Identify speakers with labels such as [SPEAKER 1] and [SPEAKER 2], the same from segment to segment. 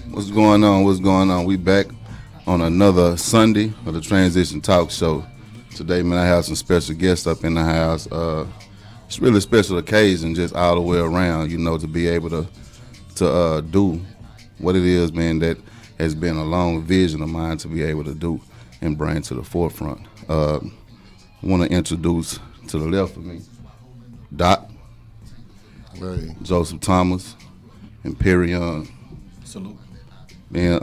[SPEAKER 1] What's going on? What's going on? We back on another Sunday of the Transition Talk Show. Today, man, I have some special guests up in the house. It's really a special occasion just all the way around, you know, to be able to do what it is, man, that has been a long vision of mine to be able to do and bring to the forefront. I want to introduce to the left of me, Doc,
[SPEAKER 2] Hey.
[SPEAKER 1] Joseph Thomas, and Perreaon.
[SPEAKER 3] Salute.
[SPEAKER 1] Man,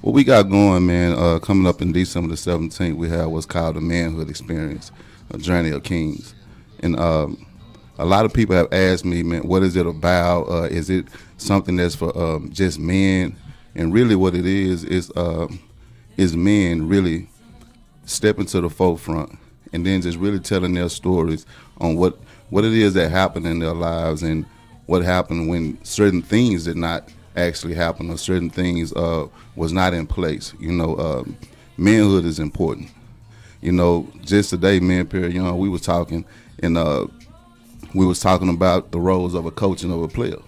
[SPEAKER 1] what we got going, man, coming up in December the 17th, we have what's called the Manhood Experience, a Journey of Kings. And a lot of people have asked me, man, what is it about? Is it something that's for just men? And really what it is men really stepping to the forefront and then just really telling their stories on what it is that happened in their lives and what happened when certain things did not actually happen or certain things was not in place. You know, manhood is important. You know, just today, me and Perreaon, we was talking, and we was talking about the roles of a coach and of a player.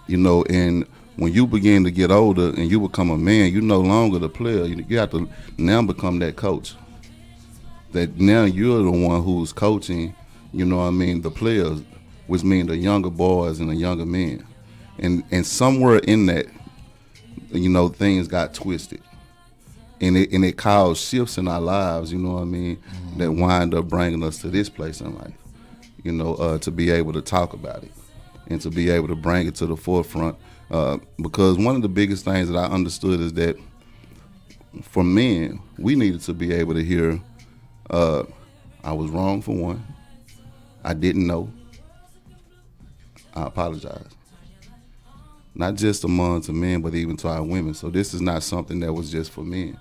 [SPEAKER 1] You know, and when you begin to get older and you become a man, you're no longer the player. You have to now become that coach. That now you're the one who's coaching, you know what I mean, the players, which mean the younger boys and the younger men. And somewhere in that, you know, things got twisted. And it caused shifts in our lives, you know what I mean, that wind up bringing us to this place in life, you know, to be able to talk about it and to be able to bring it to the forefront. Because one of the biggest things that I understood is that for men, we needed to be able to hear, I was wrong for one, I didn't know, I apologize. Not just among the men, but even to our women. So this is not something that was just for men.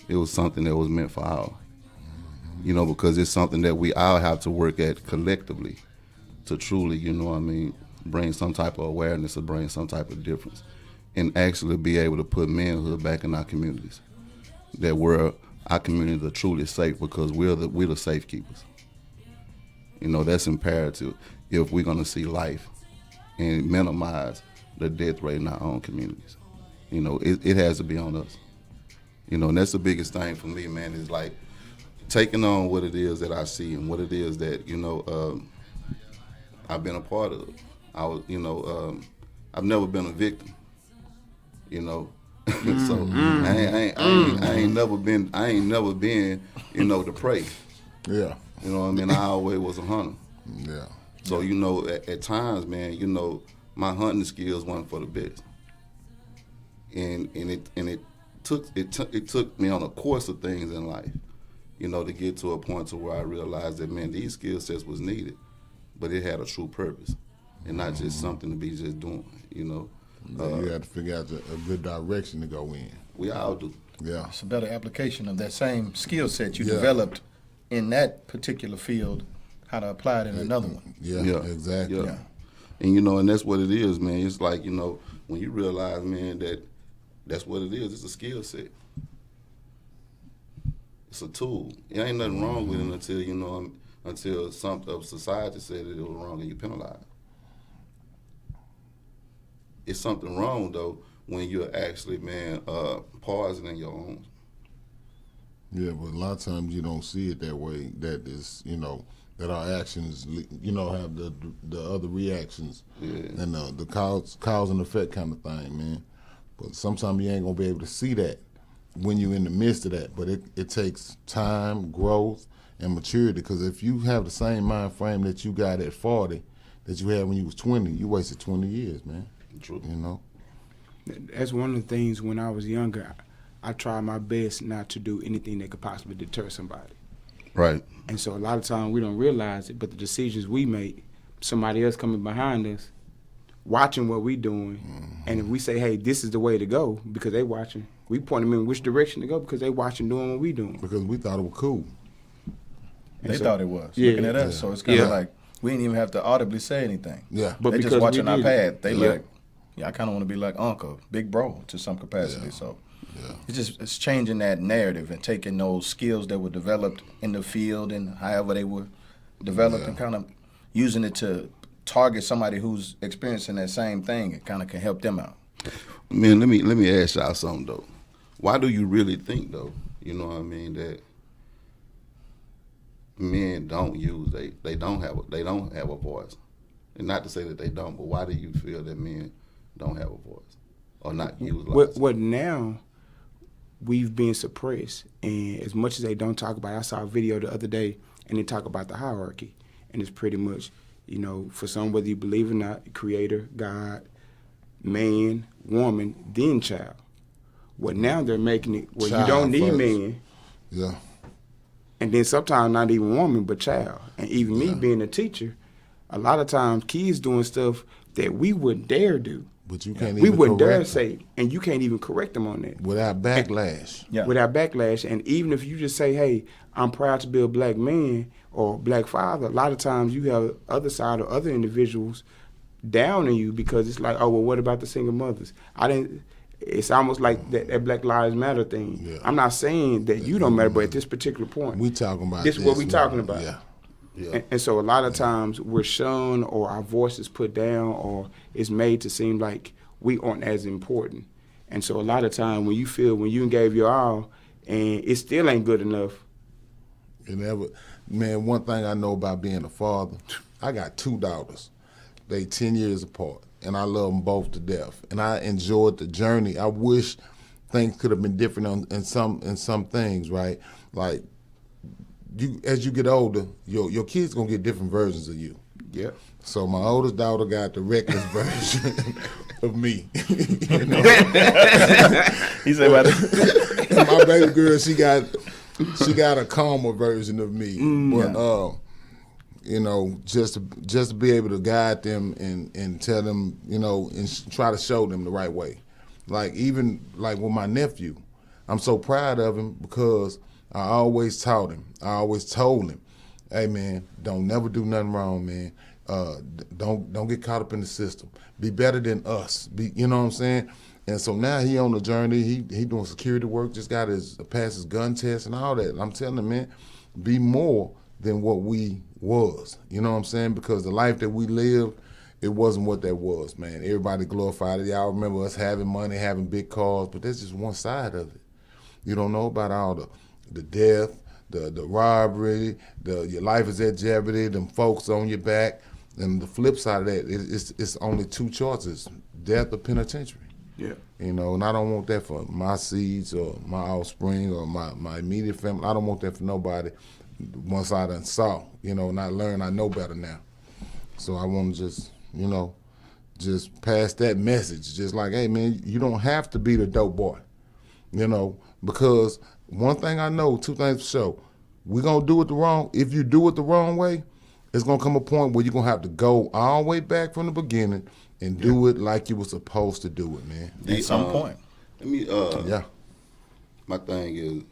[SPEAKER 1] It was something that was meant for all. You know, because it's something that we all have to work at collectively to truly, you know what I mean, bring some type of awareness or bring some type of difference and actually be able to put manhood back in our communities. That our communities are truly safe because we're the safekeepers. You know, that's imperative if we're going to see life and minimize the death rate in our own communities. You know, it has to be on us. You know, and that's the biggest thing for me, man, is like taking on what it is that I see and what it is that, you know, I've been a part of. I've never been a victim, you know. So I ain't never been, you know, the prey.
[SPEAKER 2] Yeah.
[SPEAKER 1] You know what I mean? I always was a hunter.
[SPEAKER 2] Yeah.
[SPEAKER 1] So, you know, at times, man, you know, my hunting skills weren't for the best. And it took me on a course of things in life, you know, to get to a point to where I realized that, man, these skill sets was needed, but it had a true purpose and not just something to be just doing, you know.
[SPEAKER 2] You had to figure out a good direction to go in.
[SPEAKER 1] We all do.
[SPEAKER 2] Yeah.
[SPEAKER 3] It's a better application of that same skill set you developed in that particular field, how to apply it in another one.
[SPEAKER 2] Yeah, exactly.
[SPEAKER 1] Yeah. And, you know, and that's what it is, man. It's like, you know, when you realize, man, that that's what it is. It's a skill set. It's a tool. It ain't nothing wrong with it until, you know, until some of society said that it was wrong and you penalized. It's something wrong, though, when you're actually, man, pausing in your own.
[SPEAKER 2] Yeah, but a lot of times you don't see it that way. That is, you know, that our actions, you know, have the other reactions and the cause and effect kind of thing, man. But sometimes you ain't gonna be able to see that when you're in the midst of that. But it takes time, growth, and maturity. Because if you have the same mind frame that you got at 40 that you had when you was 20, you wasted 20 years, man.
[SPEAKER 1] True.
[SPEAKER 2] You know.
[SPEAKER 4] That's one of the things when I was younger. I tried my best not to do anything that could possibly deter somebody.
[SPEAKER 1] Right.
[SPEAKER 4] And so a lot of times we don't realize it, but the decisions we make, somebody else coming behind us, watching what we doing, and if we say, hey, this is the way to go, because they watching, we point them in which direction to go because they watching doing what we doing.
[SPEAKER 2] Because we thought it was cool.
[SPEAKER 3] They thought it was, looking at us. So it's kind of like we didn't even have to audibly say anything.
[SPEAKER 2] Yeah.
[SPEAKER 4] But
[SPEAKER 3] They
[SPEAKER 4] because
[SPEAKER 3] just watching
[SPEAKER 4] we
[SPEAKER 3] our
[SPEAKER 4] did
[SPEAKER 3] path. They like, I kind of want to be like Uncle, big bro to some capacity. So it's changing that narrative and taking those skills that were developed in the field and however they were developed and kind of using it to target somebody who's experiencing that same thing. It kind of can help them out.
[SPEAKER 1] Man, let me ask y'all something though. Why do you really think though? You know what I mean, that men don't use they don't have a voice, and not to say that they don't, but why do you feel that men don't have a voice or not use?
[SPEAKER 4] What now? We've been suppressed, and as much as they don't talk about it, I saw a video the other day, and they talk about the hierarchy, and it's pretty much, for some, whether you believe it or not, creator, God, man, woman, then child. Well, now they're making it where you don't need men.
[SPEAKER 2] Yeah.
[SPEAKER 4] And then sometimes not even woman, but child. And even me being a teacher, a lot of times kids doing stuff that we wouldn't dare do.
[SPEAKER 2] But you can't even
[SPEAKER 4] we wouldn't dare
[SPEAKER 2] correct
[SPEAKER 4] say, and you can't even correct them on that.
[SPEAKER 2] without backlash.
[SPEAKER 4] Without backlash. And even if you just say, hey, I'm proud to be a black man or black father, a lot of times you have other side or other individuals down on you because it's like, oh, well, what about the single mothers? It's almost like that Black Lives Matter thing.
[SPEAKER 2] Yeah.
[SPEAKER 4] I'm not saying that you don't matter, but at this particular point,
[SPEAKER 2] We talking about
[SPEAKER 4] this is what we
[SPEAKER 2] man.
[SPEAKER 4] talking about.
[SPEAKER 2] Yeah.
[SPEAKER 4] And so a lot of times we're shunned or our voice is put down or it's made to seem like we aren't as important. And so a lot of time when you gave your all and it still ain't good enough.
[SPEAKER 2] Man, one thing I know about being a father, I got 2 daughters. They 10 years apart, and I love them both to death. And I enjoyed the journey. I wish things could have been different in some things, right? Like, as you get older, your kids gonna get different versions of you.
[SPEAKER 4] Yeah.
[SPEAKER 2] So my oldest daughter got the reckless version of me.
[SPEAKER 3] He said,
[SPEAKER 2] And my baby girl, she got a calmer version of me. But just to be able to guide them and tell them, and try to show them the right way. Like even like with my nephew, I'm so proud of him because I always taught him. I always told him, hey man, don't never do nothing wrong, man. Don't get caught up in the system. Be better than us. You know what I'm saying? And so now he on the journey. He doing security work. Just got passed his gun test and all that. And I'm telling him, man, be more than what we was. You know what I'm saying? Because the life that we lived, it wasn't what that was, man. Everybody glorified it. Y'all remember us having money, having big cars, but that's just one side of it. You don't know about all the death, the robbery, your life is at jeopardy, them folks on your back. And the flip side of that, it's only 2 choices, death or penitentiary.
[SPEAKER 4] Yeah.
[SPEAKER 2] And I don't want that for my seeds or my offspring or my immediate family. I don't want that for nobody once I done saw, and I learned I know better now. So I want to just pass that message. Just like, hey, man, you don't have to be the dope boy, because one thing I know, 2 things for sure. We're going to do it if you do it the wrong way, it's going to come a point where you're going to have to go all the way back from the beginning and do it like you were supposed to do it, man.
[SPEAKER 3] At some point.
[SPEAKER 1] Let me,
[SPEAKER 2] Yeah.
[SPEAKER 1] my thing is,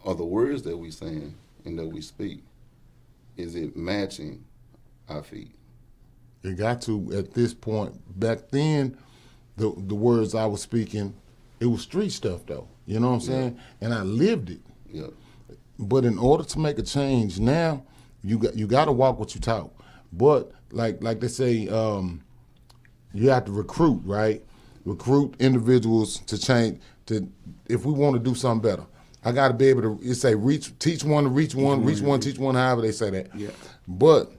[SPEAKER 1] are the words that we saying and that we speak, is it matching our feet?
[SPEAKER 2] It got to at this point. Back then, the words I was speaking, it was street stuff though. You know what I'm saying? And I lived it.
[SPEAKER 1] Yeah.
[SPEAKER 2] But in order to make a change now, you got to walk what you talk. But like they say, you have to recruit, right? Recruit individuals to change. If we want to do something better, I got to be able to say teach one to reach one, teach one. However they say that.
[SPEAKER 4] Yeah.
[SPEAKER 2] But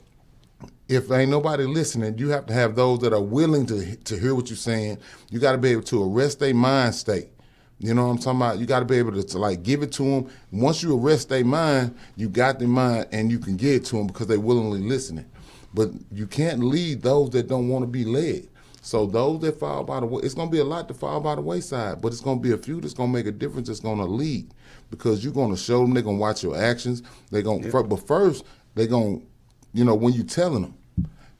[SPEAKER 2] if ain't nobody listening, you have to have those that are willing to hear what you're saying. You got to be able to arrest their mind state. You know what I'm talking about? You got to be able to like give it to them. Once you arrest their mind, you got their mind and you can get it to them because they willingly listening. But you can't lead those that don't want to be led. So those that fall by the way, it's going to be a lot to fall by the wayside, but it's going to be a few that's going to make a difference that's going to lead because you're going to show them, they're going to watch your actions. They're going to, but first, they're going to, when you telling them,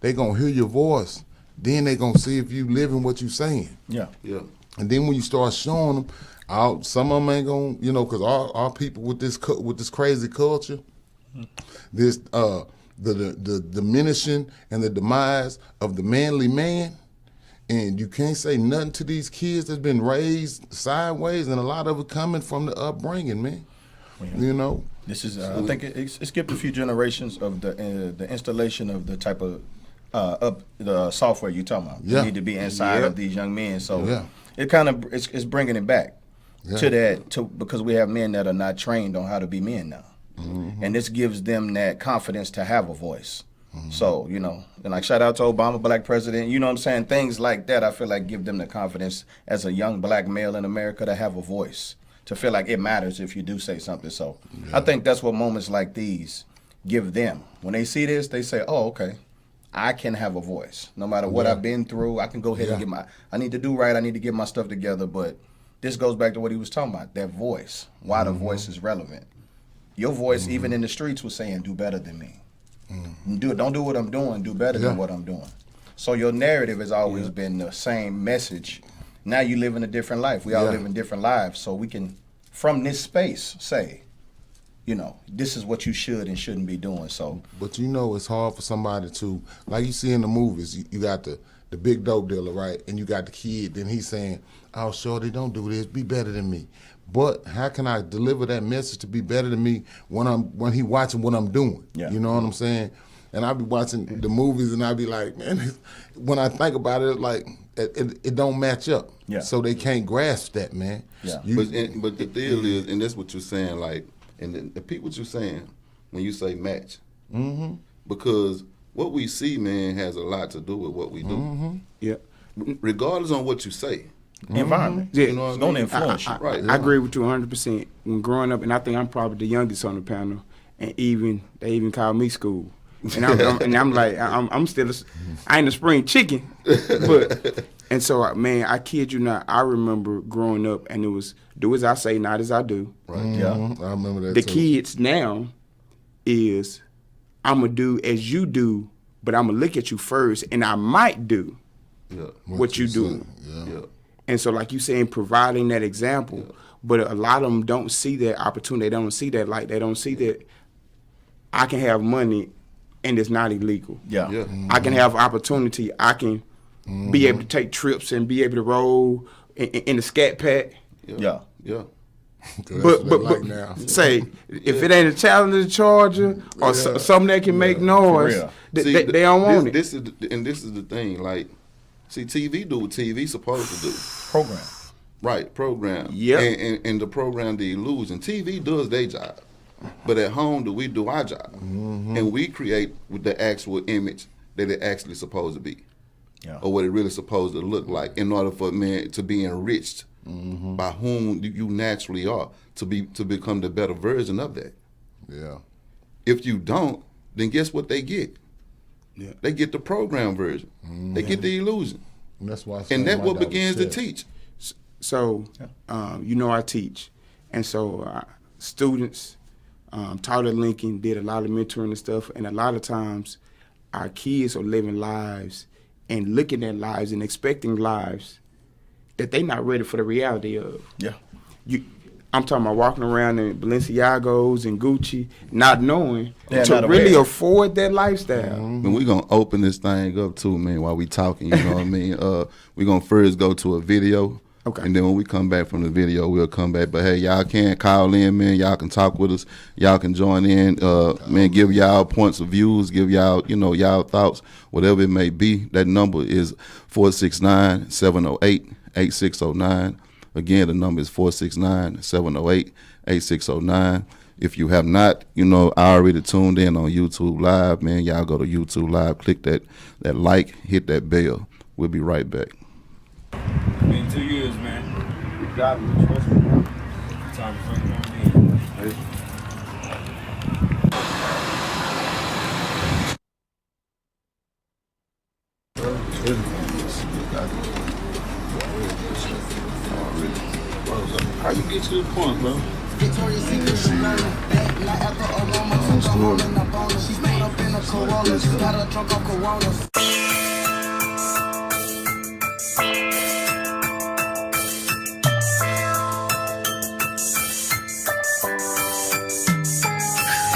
[SPEAKER 2] they're going to hear your voice. Then they're going to see if you living what you saying.
[SPEAKER 3] Yeah.
[SPEAKER 1] Yeah.
[SPEAKER 2] And then when you start showing them, some of them ain't going, because our people with this crazy culture, this the diminishing and the demise of the manly man, and you can't say nothing to these kids that's been raised sideways, and a lot of it coming from the upbringing, man.
[SPEAKER 3] Yeah. This is, I think it skipped a few generations of the installation of the type of up the software you talking about.
[SPEAKER 2] Yeah.
[SPEAKER 3] You need to be inside of these young men. So
[SPEAKER 2] Yeah.
[SPEAKER 3] it kind of it's bringing it back to that because we have men that are not trained on how to be men now, and this gives them that confidence to have a voice. So, you know, and like shout out to Obama, black president, you know what I'm saying? Things like that, I feel like give them the confidence as a young black male in America to have a voice, to feel like it matters if you do say something. So I think that's what moments like these give them. When they see this, they say, oh, okay, I can have a voice. No matter what I've been through, I can go ahead and get I need to do right, I need to get my stuff together. But this goes back to what he was talking about, that voice, why the voice is relevant. Your voice, even in the streets, was saying, do better than me. Don't do what I'm doing, do better than what I'm doing. So your narrative has always been the same message. Now you live in a different life. We all live in different lives. So we can, from this space, say, you know, this is what you should and shouldn't be doing. So,
[SPEAKER 2] but you know, it's hard for somebody to, like you see in the movies, you got the big dope dealer, right? And you got the kid, then he's saying, oh, shorty, don't do this, be better than me. But how can I deliver that message to be better than me when he watching what I'm doing?
[SPEAKER 3] Yeah.
[SPEAKER 2] You know what I'm saying? And I be watching the movies and I be like, man, when I think about it, like it don't match up.
[SPEAKER 3] Yeah.
[SPEAKER 2] So they can't grasp that, man.
[SPEAKER 3] Yeah.
[SPEAKER 1] But the deal is, and that's what you're saying, like, and the people what you're saying when you say match, because what we see, man, has a lot to do with what we do.
[SPEAKER 4] Yeah.
[SPEAKER 1] Regardless on what you say.
[SPEAKER 3] environment.
[SPEAKER 4] Yeah.
[SPEAKER 1] You know what
[SPEAKER 3] It's
[SPEAKER 1] I
[SPEAKER 3] going to
[SPEAKER 1] mean?
[SPEAKER 3] influence you.
[SPEAKER 1] Right.
[SPEAKER 4] I agree with you 100%. When growing up, and I think I'm probably the youngest on the panel, and they even call me school. And I'm like, I'm still, I ain't a spring chicken, but, and so, man, I kid you not, I remember growing up, and it was do as I say, not as I do.
[SPEAKER 1] Right.
[SPEAKER 3] Yeah.
[SPEAKER 2] I remember that
[SPEAKER 4] The
[SPEAKER 2] too.
[SPEAKER 4] kids now is, I'm going to do as you do, but I'm going to look at you first, and I might do
[SPEAKER 1] Yeah.
[SPEAKER 4] what you do.
[SPEAKER 1] Yeah.
[SPEAKER 4] And so, like you saying, providing that example, but a lot of them don't see that opportunity. They don't see that light. They don't see that I can have money and it's not illegal.
[SPEAKER 3] Yeah.
[SPEAKER 1] Yeah.
[SPEAKER 4] I can have opportunity. I can be able to take trips and be able to roll in the scat pack.
[SPEAKER 3] Yeah.
[SPEAKER 1] Yeah.
[SPEAKER 2] That's
[SPEAKER 4] But
[SPEAKER 2] what they like now.
[SPEAKER 4] say, if it ain't a Challenger Charger or something that can make noise,
[SPEAKER 3] real.
[SPEAKER 4] they don't want it.
[SPEAKER 1] This is the thing. Like, see, TV do what TV supposed to do.
[SPEAKER 3] Program.
[SPEAKER 1] Right, program.
[SPEAKER 4] Yep.
[SPEAKER 1] And the program, the illusion. TV does their job. But at home, do we do our job? And we create with the actual image that it actually supposed to be.
[SPEAKER 3] Yeah.
[SPEAKER 1] Or what it really supposed to look like in order for men to be enriched by whom you naturally are, to become the better version of that.
[SPEAKER 2] Yeah.
[SPEAKER 1] If you don't, then guess what they get?
[SPEAKER 4] Yeah.
[SPEAKER 1] They get the program version. They get the illusion.
[SPEAKER 2] And that's why.
[SPEAKER 1] And that's what begins to teach.
[SPEAKER 4] So, I teach. And so students taught at Lincoln, did a lot of mentoring and stuff. And a lot of times our kids are living lives and looking at lives and expecting lives that they're not ready for the reality of.
[SPEAKER 3] Yeah.
[SPEAKER 4] I'm talking about walking around in Balenciagos and Gucci, not knowing
[SPEAKER 3] They're
[SPEAKER 4] to
[SPEAKER 3] not
[SPEAKER 4] really
[SPEAKER 3] aware.
[SPEAKER 4] afford that lifestyle.
[SPEAKER 1] And we're going to open this thing up too, man, while we talking, you know what I mean? We're going to first go to a video.
[SPEAKER 4] Okay.
[SPEAKER 1] And then when we come back from the video, we'll come back. But, hey, y'all can call in, man. Y'all can talk with us. Y'all can join in. Man, give y'all points of views. Give y'all, y'all thoughts, whatever it may be. That number is 469-708-8609. Again, the number is 469-708-8609. If you have not, already tuned in on YouTube Live, man, y'all go to YouTube Live, click that like, hit that bell. We'll be right back.
[SPEAKER 5] Been 2 years, man.
[SPEAKER 4] Good job, man. Trust me, bro.
[SPEAKER 5] Time to bring it on in. How you get to this point, bro?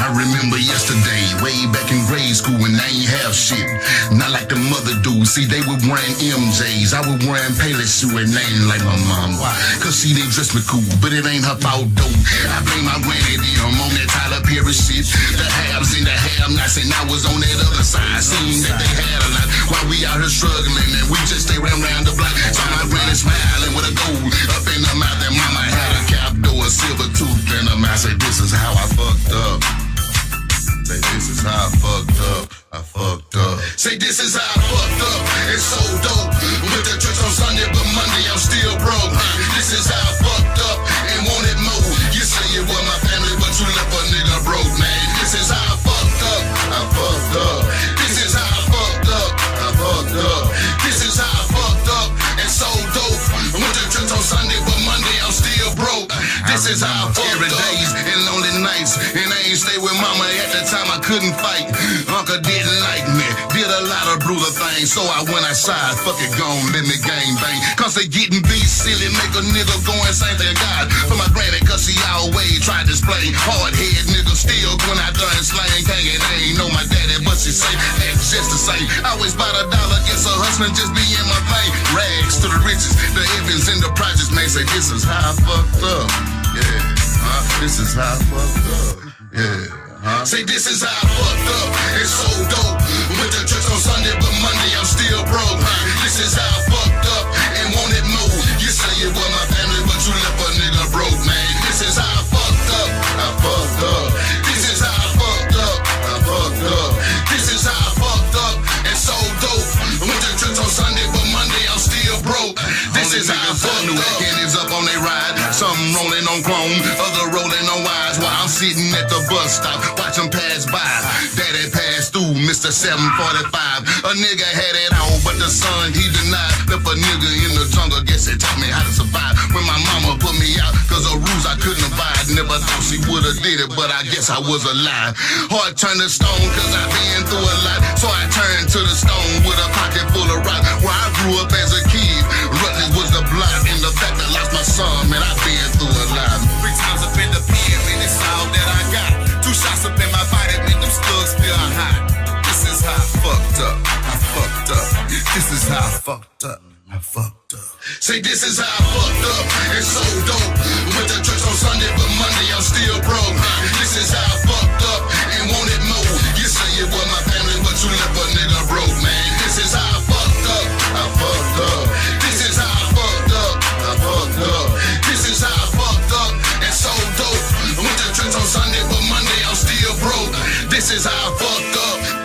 [SPEAKER 6] I really remember yesterday, way back in grade school when I ain't have shit. Not like the mother dudes. See, they were wearing MJs. I was wearing Payless shoe and they ain't like my mom. Why? Cause she didn't dress me cool, but it ain't her fault though. I blame my granny them on that Tyler Perry shit. The haves and the have-nots, and I was on that other side. Seen that they had a lot while we out here struggling, and we just stay round the block. Saw my granny smiling with a gold up in her mouth, and mama had a cap door, a silver tooth in her mouth. Say, this is how I fucked up. Say, this is how I fucked up. I fucked up. Say, this is how I fucked up. It's so dope. Went to church on Sunday, but Monday I'm still broke. This is how I fucked up and wanted more. You say you were my family, but you left a nigga broke, man. This is how I fucked up. I fucked up. This is how I fucked up. I fucked up. This is how I fucked up and so dope. Went to church on Sunday, but Monday I'm still broke. This is how I fucked up. Days and lonely nights, and I ain't stay with mama at the time. I couldn't fight. Uncle didn't like me. Did a lot of brutal things, so I went outside. Fuck it, gone, let me gang bang. Cause they getting beat silly, make a nigga go insane. Thank God for my granny, cause she always tried to display. Hard head nigga still when I done slang gang. And I ain't know my daddy, but she say that's just the same. Always about $1 against her husband, just be in my thing. Rags to the riches, the Evans and the projects may say this is how I fucked up. Yeah, this is how I fucked up. Yeah. Say this is how I fucked up. It's so dope. Went to church on Sunday, but Monday I'm still broke. This is how I fucked up and wanted more. You say you were my family, but you left a nigga broke, man. This is how I fucked up. I fucked up. This is how I fucked up. I fucked up. This is how I fucked up and so dope. Went to church on Sunday, but Monday I'm still broke. This is how I fucked up. Candies up on they ride. Some rolling on chrome, other rolling on wires. While I'm sitting at the bus stop, watch them pass by. Daddy passed through, Mr. 745. A nigga had it all, but the son he denied. Left a nigga in the jungle, guess it taught me how to survive. When my mama put me out, cause of rules I couldn't abide. Never thought she would've did it, but I guess I was alive. Heart turned to stone, cause I been through a lot. So I turned to the stone with a pocket full of rock. Where I grew up as a kid, Rutledge was the block. And the fact I lost my son, man, I been through a lot. 3 times up in the pen, man, it's all that I got. 2 shots up in my body, man, them slugs feel hot. This is how I fucked up. I fucked up. This is how I fucked up. I fucked up. Say this is how I fucked up. It's so dope. Went to church on Sunday, but Monday I'm still broke. This is how I fucked up and wanted more. You say you were my family, but you left a nigga broke, man. This is how I fucked up. I fucked up. This is how I fucked up. I fucked up. This is how I fucked up and so dope. Went to church on Sunday, but Monday I'm still broke. This is how I fucked up.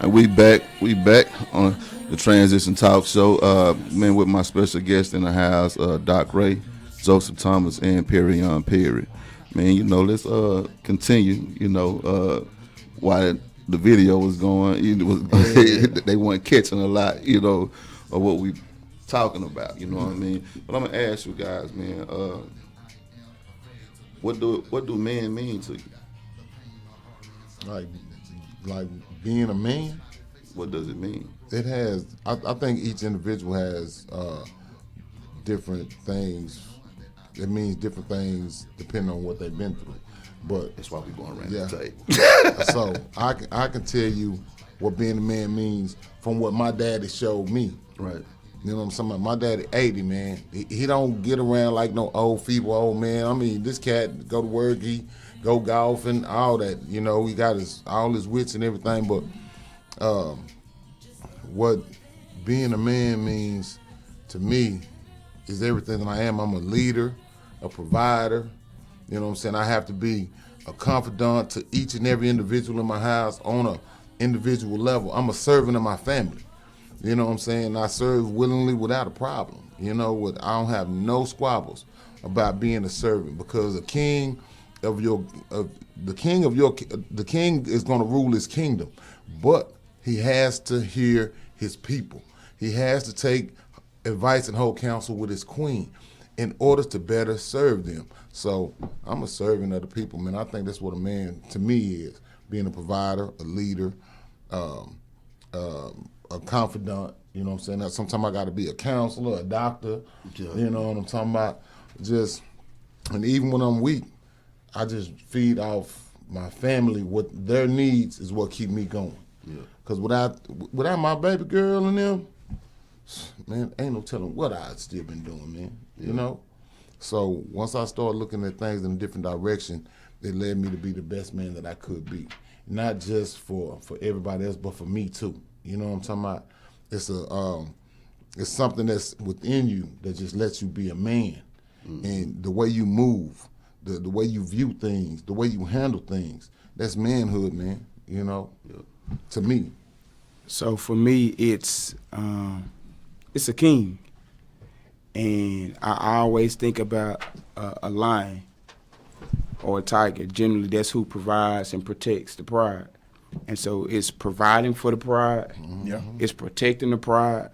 [SPEAKER 1] And we back on the Transition Talk Show. Man, with my special guest in the house, DocRay, Joseph Thomas and Perreaon Perry. Man, you know, let's continue. You know, while the video was going, they weren't catching a lot. You know, of what we talking about. You know what I mean? But I'm gonna ask you guys, man. What do men mean to you?
[SPEAKER 2] Like being a man.
[SPEAKER 1] What does it mean?
[SPEAKER 2] It has. I think each individual has different things. It means different things depending on what they've been through. But
[SPEAKER 1] that's why we going around the table.
[SPEAKER 2] So I can tell you what being a man means from what my daddy showed me.
[SPEAKER 1] Right.
[SPEAKER 2] You know what I'm saying? My daddy 80, man. He don't get around like no old feeble old man. I mean, this cat go to work, he go golfing, all that. You know, he got all his wits and everything. But what being a man means to me is everything that I am. I'm a leader, a provider. You know what I'm saying? I have to be a confidant to each and every individual in my house on a individual level. I'm a servant of my family. You know what I'm saying? I serve willingly without a problem. You know, I don't have no squabbles about being a servant, because a king the king is going to rule his kingdom, but he has to hear his people. He has to take advice and hold counsel with his queen in order to better serve them. So I'm a servant of the people, man. I think that's what a man to me is: being a provider, a leader, a confidant. You know what I'm saying? That sometimes I got to be a counselor, a doctor.
[SPEAKER 1] Yeah.
[SPEAKER 2] You know what I'm talking about? And even when I'm weak, I just feed off my family. What their needs is what keep me going.
[SPEAKER 1] Yeah.
[SPEAKER 2] Cause without my baby girl and them, man, ain't no telling what I'd still been doing, man.
[SPEAKER 1] Yeah.
[SPEAKER 2] You know? So once I started looking at things in a different direction, it led me to be the best man that I could be. Not just for everybody else, but for me too. You know what I'm talking about? It's something that's within you that just lets you be a man. Mm-hmm. And the way you move, the way you view things, the way you handle things, that's manhood, man, you know, to me.
[SPEAKER 4] So for me, it's a king. And I always think about a lion or a tiger. Generally, that's who provides and protects the pride. And so it's providing for the pride, it's protecting the pride,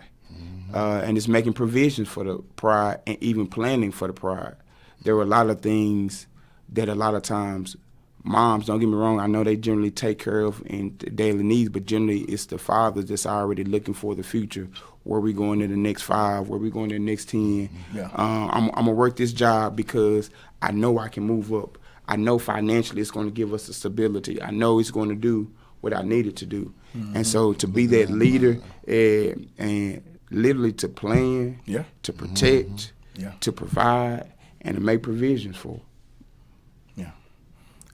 [SPEAKER 4] and it's making provisions for the pride and even planning for the pride. There are a lot of things that a lot of times moms, don't get me wrong, I know they generally take care of in daily needs, but generally it's the fathers that's already looking for the future. Where we going in the next 5, where we going in the next 10.
[SPEAKER 3] Yeah.
[SPEAKER 4] I'm going to work this job because I know I can move up. I know financially it's going to give us a stability. I know it's going to do what I needed to do. Mm-hmm. And so to be that leader and literally to plan, to protect, to provide, and to make provisions for.
[SPEAKER 3] Yeah.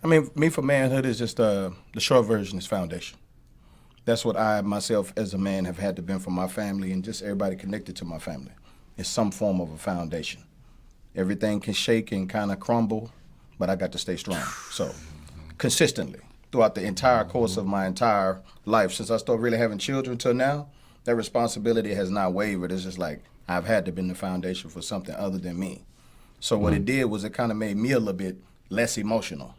[SPEAKER 3] I mean, me for manhood is just the short version is foundation. That's what I myself as a man have had to been for my family and just everybody connected to my family. It's some form of a foundation. Everything can shake and kind of crumble, but I got to stay strong. So consistently throughout the entire course of my entire life, since I started really having children till now, that responsibility has not wavered. It's just like I've had to be the foundation for something other than me. So what it did was it kind of made me a little bit less emotional.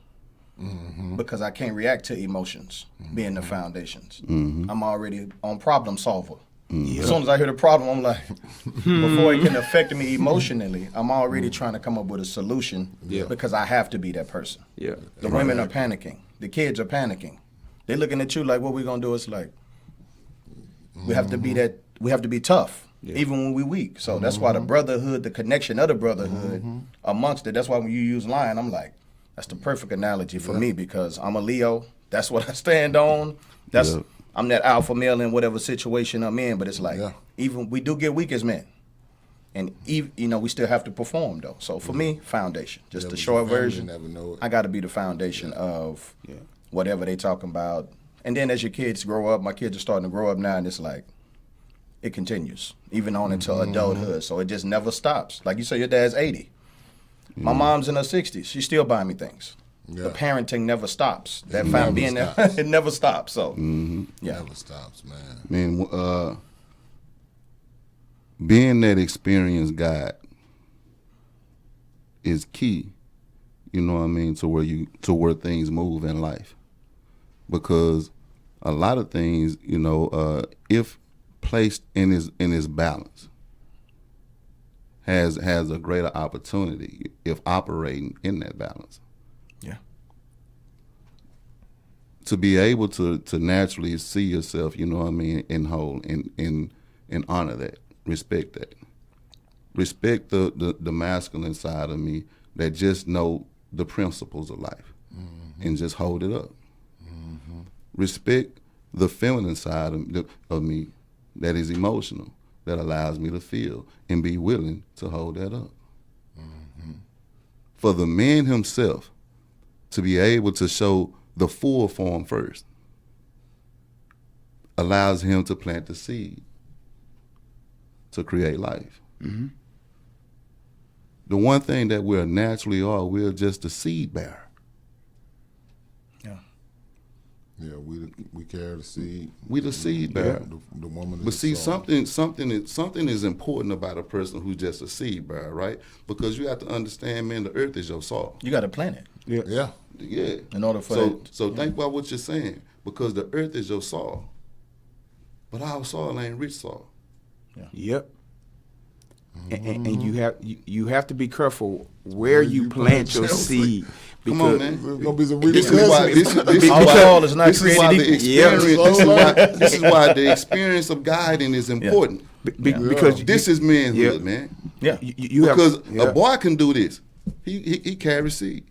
[SPEAKER 3] Mm-hmm. Because I can't react to emotions being the foundations. Mm-hmm. I'm already on problem solver. Mm-hmm. As soon as I hear the problem, I'm like, before it can affect me emotionally, I'm already trying to come up with a solution because I have to be that person.
[SPEAKER 4] Yeah.
[SPEAKER 3] The women are panicking. The kids are panicking. They're looking at you like, what we gonna do? It's like, we have to be that. We have to be tough, even when we're weak. So that's why the brotherhood, the connection of the brotherhood amongst it. That's why when you use lion, I'm like, that's the perfect analogy for me because I'm a Leo. That's what I stand on. I'm that alpha male in whatever situation I'm in. But it's like even we do get weak as men, and even, we still have to perform though. So for me, foundation, just the short version. I got to be the foundation of whatever they talking about. And then as your kids grow up, my kids are starting to grow up now, and it's like it continues even on into adulthood. So it just never stops. Like you say, your dad's 80. My mom's in her 60s. She's still buying me things. Yeah. The parenting never stops. That being there, it never stops. So,
[SPEAKER 2] It never stops, man.
[SPEAKER 1] Being that experienced guide is key. You know what I mean, to where things move in life, because a lot of things, if placed in his balance, has a greater opportunity if operating in that balance.
[SPEAKER 3] Yeah.
[SPEAKER 1] To be able to naturally see yourself, you know what I mean, in whole, and honor that, respect that. Respect the masculine side of me that just know the principles of life and just hold it up. Mm-hmm. Respect the feminine side of me that is emotional, that allows me to feel and be willing to hold that up. Mm-hmm. For the man himself to be able to show the full form first allows him to plant the seed to create life. Mm-hmm. The one thing that we're naturally we're just a seed bearer.
[SPEAKER 2] Yeah, we carry the seed.
[SPEAKER 1] We the seed bearer.
[SPEAKER 2] The woman.
[SPEAKER 1] But see, something is important about a person who's just a seed bearer, right? Because you have to understand, man, the earth is your soil.
[SPEAKER 3] You got to plant it.
[SPEAKER 4] Yeah.
[SPEAKER 2] Yeah.
[SPEAKER 1] Yeah.
[SPEAKER 3] In order for
[SPEAKER 1] so,
[SPEAKER 3] that-
[SPEAKER 1] so think about what you're saying, because the earth is your soil, but our soil ain't rich soil.
[SPEAKER 4] Yep. And you have to be careful where you plant your seed.
[SPEAKER 1] Come on,
[SPEAKER 4] because
[SPEAKER 1] man.
[SPEAKER 2] There's gonna be some
[SPEAKER 1] This is why
[SPEAKER 2] repercussions.
[SPEAKER 3] Our soil is not
[SPEAKER 1] this is why
[SPEAKER 3] created
[SPEAKER 1] the
[SPEAKER 3] equal.
[SPEAKER 1] experience. This is why the experience of guiding is important.
[SPEAKER 4] Because
[SPEAKER 1] This is manhood,
[SPEAKER 4] Yeah.
[SPEAKER 1] man.
[SPEAKER 3] Yeah.
[SPEAKER 4] you have
[SPEAKER 1] Because
[SPEAKER 4] yeah.
[SPEAKER 1] a boy can do this. He carries seed.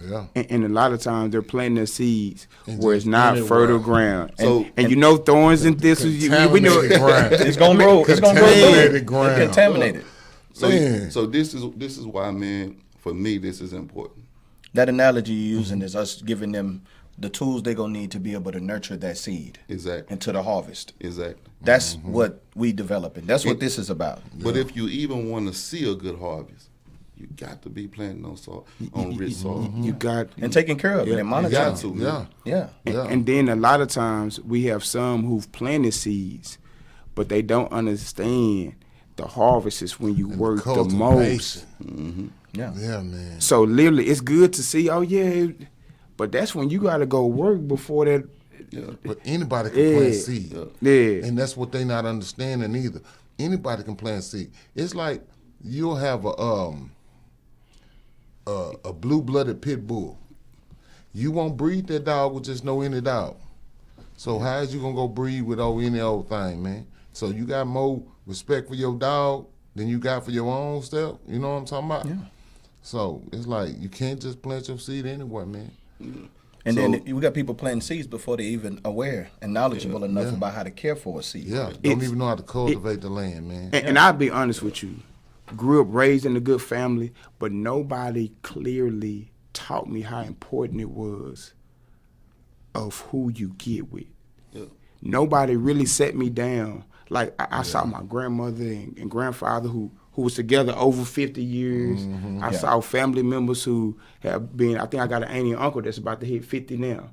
[SPEAKER 2] Yeah.
[SPEAKER 4] And a lot of times they're planting their seeds
[SPEAKER 2] And
[SPEAKER 4] where it's
[SPEAKER 2] just
[SPEAKER 4] not
[SPEAKER 2] anywhere.
[SPEAKER 4] fertile ground.
[SPEAKER 1] So-
[SPEAKER 4] and you know thorns and thistles. We know
[SPEAKER 2] Contaminated ground.
[SPEAKER 3] It's gonna grow. It's gonna grow.
[SPEAKER 2] Contaminated
[SPEAKER 3] good.
[SPEAKER 2] ground.
[SPEAKER 3] It's contaminated.
[SPEAKER 1] So,
[SPEAKER 2] Man.
[SPEAKER 1] so this is why, man. For me, this is important.
[SPEAKER 3] That analogy you're using is us giving them the tools they're gonna need to be able to nurture that seed
[SPEAKER 1] Exactly.
[SPEAKER 3] into the harvest.
[SPEAKER 1] Exactly.
[SPEAKER 3] That's what we developing. That's what this is about.
[SPEAKER 1] But if you even want to see a good harvest, you got to be planting on soil, on rich soil.
[SPEAKER 4] You got
[SPEAKER 3] And taking care of it and
[SPEAKER 1] You got
[SPEAKER 3] monitoring.
[SPEAKER 1] to,
[SPEAKER 2] Yeah.
[SPEAKER 1] man.
[SPEAKER 3] Yeah.
[SPEAKER 2] Yeah.
[SPEAKER 4] And then a lot of times we have some who've planted seeds, but they don't understand the harvest is when you work the most.
[SPEAKER 2] Cultivation.
[SPEAKER 3] Yeah.
[SPEAKER 2] Yeah, man.
[SPEAKER 4] So literally, it's good to see. Oh yeah, but that's when you got to go work before that.
[SPEAKER 2] But anybody can plant seed.
[SPEAKER 4] Yeah.
[SPEAKER 2] And that's what they not understanding either. Anybody can plant seed. It's like you'll have a blue-blooded pit bull. You won't breed that dog with just no any dog. So how is you gonna go breed with any old thing, man? So you got more respect for your dog than you got for your own stuff. You know what I'm talking about?
[SPEAKER 3] Yeah.
[SPEAKER 2] So it's like you can't just plant your seed anywhere, man.
[SPEAKER 3] And
[SPEAKER 1] So-
[SPEAKER 3] then we got people planting seeds before they're even aware and knowledgeable enough
[SPEAKER 2] Yeah.
[SPEAKER 3] about how to care for a seed.
[SPEAKER 2] Yeah, don't
[SPEAKER 4] It's-
[SPEAKER 2] even know how to cultivate the land, man.
[SPEAKER 4] And I'll be honest with you. Grew up raised in a good family, but nobody clearly taught me how important it was of who you get with.
[SPEAKER 1] Yeah.
[SPEAKER 4] Nobody really set me down. Like I saw my grandmother and grandfather who was together over 50 years. I saw family members who have been, I think I got an auntie and uncle that's about to hit 50 now.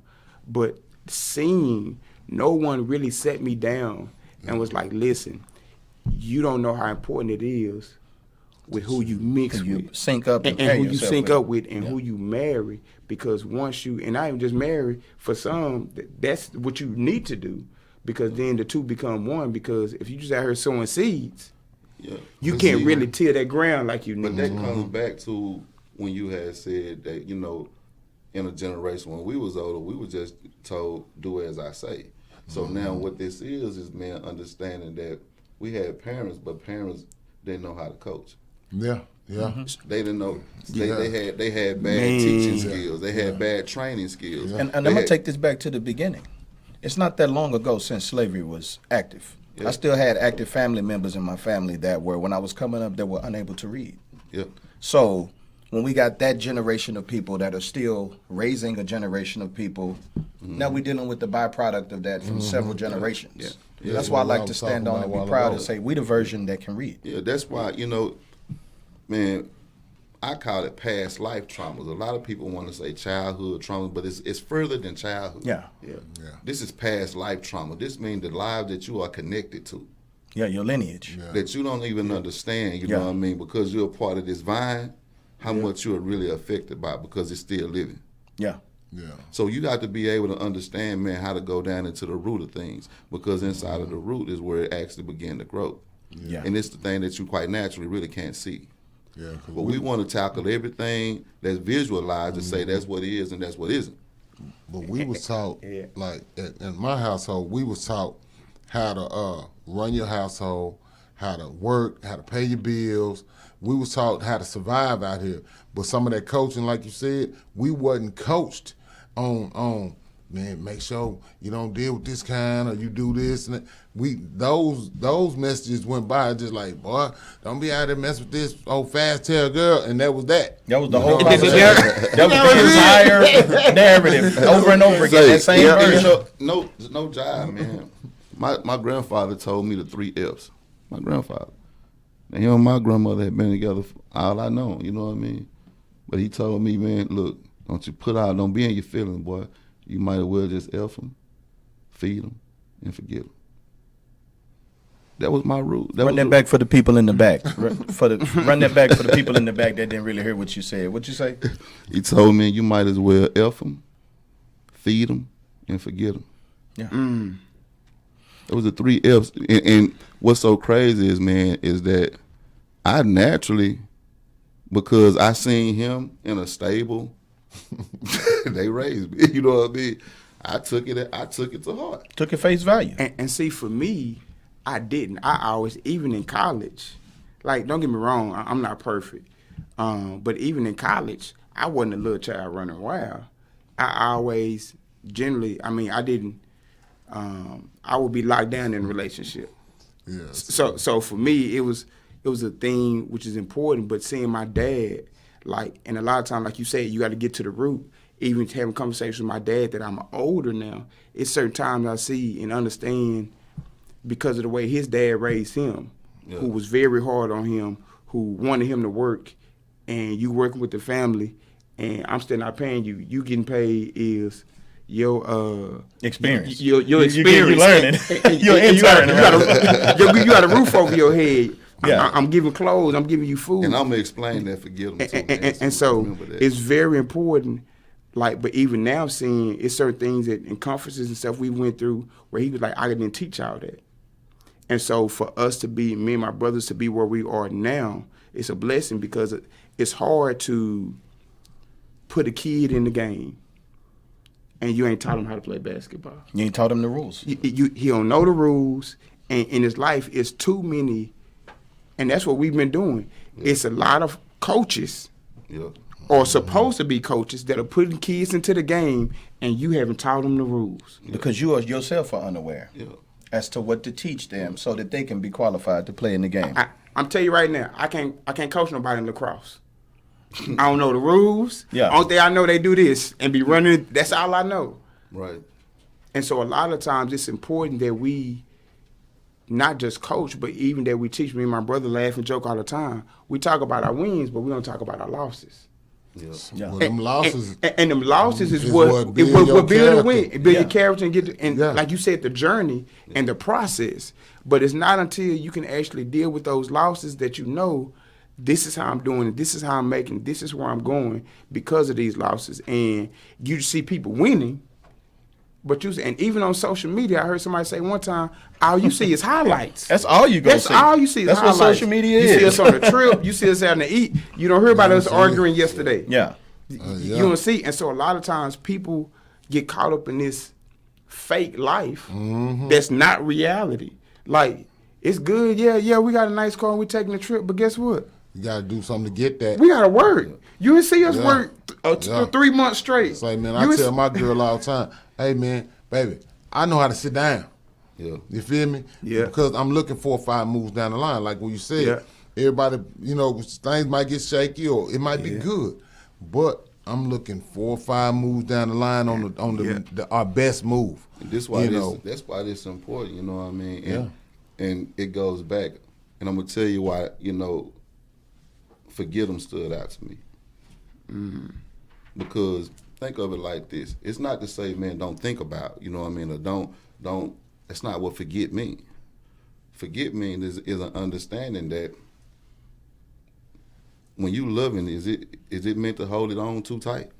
[SPEAKER 4] But seeing no one really set me down and was like, listen, you don't know how important it is with who you mix
[SPEAKER 3] You
[SPEAKER 4] with.
[SPEAKER 3] sync up and
[SPEAKER 4] and
[SPEAKER 3] pair
[SPEAKER 4] who you
[SPEAKER 3] yourself
[SPEAKER 4] sync
[SPEAKER 3] with.
[SPEAKER 4] up with and who you marry, because once you, and I even just marry, for some, that's what you need to do, because then the two become one, because if you just out here sowing seeds,
[SPEAKER 1] Yeah.
[SPEAKER 4] you
[SPEAKER 1] But
[SPEAKER 4] can't
[SPEAKER 1] see,
[SPEAKER 4] really till that ground like you
[SPEAKER 1] But
[SPEAKER 4] need.
[SPEAKER 1] that comes back to when you had said that, you know, in a generation when we was older, we were just told, do as I say. So now what this is man understanding that we had parents, but parents didn't know how to coach.
[SPEAKER 2] Yeah, yeah.
[SPEAKER 1] They didn't know. They had bad
[SPEAKER 4] Man.
[SPEAKER 1] teaching skills. They had bad training skills.
[SPEAKER 2] Yeah.
[SPEAKER 3] And
[SPEAKER 1] They
[SPEAKER 3] I'm going
[SPEAKER 1] had-
[SPEAKER 3] to take this back to the beginning. It's not that long ago since slavery was active.
[SPEAKER 1] Yeah.
[SPEAKER 3] I still had active family members in my family that were, when I was coming up, that were unable to read.
[SPEAKER 1] Yeah.
[SPEAKER 3] So when we got that generation of people that are still raising a generation of people, now we're dealing with the byproduct of that from several generations.
[SPEAKER 1] Yeah.
[SPEAKER 3] That's why I
[SPEAKER 2] What I
[SPEAKER 3] like to
[SPEAKER 2] was
[SPEAKER 3] stand
[SPEAKER 2] talking
[SPEAKER 3] on and
[SPEAKER 2] about a
[SPEAKER 3] be
[SPEAKER 2] while
[SPEAKER 3] proud
[SPEAKER 2] ago.
[SPEAKER 3] and say we the version that can read.
[SPEAKER 1] Yeah, that's why, you know, man, I call it past life traumas. A lot of people want to say childhood trauma, but it's further than childhood.
[SPEAKER 3] Yeah.
[SPEAKER 1] This is past life trauma. This means the lives that you are connected to,
[SPEAKER 3] Yeah, your lineage.
[SPEAKER 1] that you don't even understand, you
[SPEAKER 3] Yeah.
[SPEAKER 1] know what I mean? Because you're a part of this vine, how much you're really affected by it because it's still living.
[SPEAKER 3] Yeah.
[SPEAKER 2] Yeah.
[SPEAKER 1] So you got to be able to understand, man, how to go down into the root of things, because inside of the root is where it actually began to grow.
[SPEAKER 3] Yeah.
[SPEAKER 1] And it's the thing that you quite naturally really can't see.
[SPEAKER 2] Yeah. 'Cause
[SPEAKER 1] But we want to tackle everything that's visualized and say that's what is and that's what isn't.
[SPEAKER 2] But we was taught,
[SPEAKER 4] Yeah.
[SPEAKER 2] like in my household, we was taught how to run your household, how to work, how to pay your bills. We was taught how to survive out here. But some of that coaching, like you said, we wasn't coached on man, make sure you don't deal with this kind or you do this and that. Those messages went by just like, boy, don't be out there messing with this old fast tail girl, and that was that.
[SPEAKER 3] That was the whole
[SPEAKER 2] know?
[SPEAKER 3] conversation. That was the entire narrative over and over again. That same
[SPEAKER 1] Yeah,
[SPEAKER 3] version.
[SPEAKER 1] you know, no jive, man. My grandfather told me the 3 F's. My grandfather. And him and my grandmother had been together for all I know, you know what I mean? But he told me, man, look, don't be in your feelings, boy. You might as well just F them, feed them, and forget them. That was my root.
[SPEAKER 3] Run that back for the people in the back. Run that back for the people in the back that didn't really hear what you said. What'd you say?
[SPEAKER 1] He told me you might as well F them, feed them, and forget them.
[SPEAKER 3] Yeah.
[SPEAKER 1] It was the 3 F's. And what's so crazy is that I naturally, because I seen him in a stable, they raised me. You know what I mean? I took it to heart.
[SPEAKER 3] Took it face value.
[SPEAKER 4] And see, for me, I didn't. I always, even in college, like, don't get me wrong, I'm not perfect. But even in college, I wasn't a little child running wild. I always, generally, I didn't, I would be locked down in a relationship.
[SPEAKER 2] Yes.
[SPEAKER 4] So for me, it was a thing which is important, but seeing my dad, like, and a lot of times, like you said, you got to get to the root. Even having conversations with my dad that I'm older now, it's certain times I see and understand because of the way his dad raised him, who was very hard on him, who wanted him to work, and you working with the family, and I'm still not paying you. You getting paid is your
[SPEAKER 3] experience.
[SPEAKER 4] Your experience.
[SPEAKER 3] You learning. You're intern.
[SPEAKER 4] You got a roof over your head.
[SPEAKER 3] Yeah.
[SPEAKER 4] I'm giving clothes. I'm giving you food.
[SPEAKER 1] And I'm gonna explain that for Gil too.
[SPEAKER 4] And so it's very important. Like, but even now, seeing it's certain things that in conferences and stuff we went through where he was like, I didn't teach y'all that. And so for us to be, me and my brothers to be where we are now, it's a blessing because it's hard to put a kid in the game and you ain't taught him how to play basketball.
[SPEAKER 3] You ain't taught him the rules.
[SPEAKER 4] He don't know the rules, and in his life, it's too many, and that's what we've been doing. Yeah. It's a lot of coaches, or supposed to be coaches, that are putting kids into the game, and you haven't taught them the rules.
[SPEAKER 3] Because you yourself are unaware as to what to teach them so that they can be qualified to play in the game.
[SPEAKER 4] I'm telling you right now, I can't coach nobody in lacrosse. I don't know the rules. Only thing I know, they do this and be running. That's all I know.
[SPEAKER 1] Right.
[SPEAKER 4] And so a lot of times it's important that we not just coach, but even that we teach. Me and my brother laugh and joke all the time. We talk about our wins, but we don't talk about our losses.
[SPEAKER 2] Well, them losses,
[SPEAKER 4] and them losses is what build a win, build your character and get and like you said, the journey and the process. But it's not until you can actually deal with those losses that you know, this is how I'm doing it, this is how I'm making it, this is where I'm going because of these losses. And you see people winning, but and even on social media, I heard somebody say one time, all you see is highlights.
[SPEAKER 3] That's all you go see.
[SPEAKER 4] That's all you see is highlights.
[SPEAKER 3] That's what social media is.
[SPEAKER 4] You see us on the trip, you see us having to eat. You don't hear about us arguing yesterday. You don't see. And so a lot of times people get caught up in this fake life that's not reality. Like, it's good, we got a nice car and we taking a trip, but guess what?
[SPEAKER 2] You got to do something to get that.
[SPEAKER 4] We got to work. You didn't see us work 3 months straight.
[SPEAKER 2] It's like, man, I tell my girl all the time, hey, man, baby, I know how to sit down. You feel me? Because I'm looking 4 or 5 moves down the line. Like what you said, everybody, things might get shaky or it might be good. But I'm looking 4 or 5 moves down the line on our best move.
[SPEAKER 1] And that's why this is important, you know what I mean? And it goes back. And I'm going to tell you why, forget them stood out to me. Because think of it like this. It's not to say, man, don't think about, you know what I mean, or don't, that's not what forget mean. Forget mean is an understanding that when you loving, is it meant to hold it on too tight?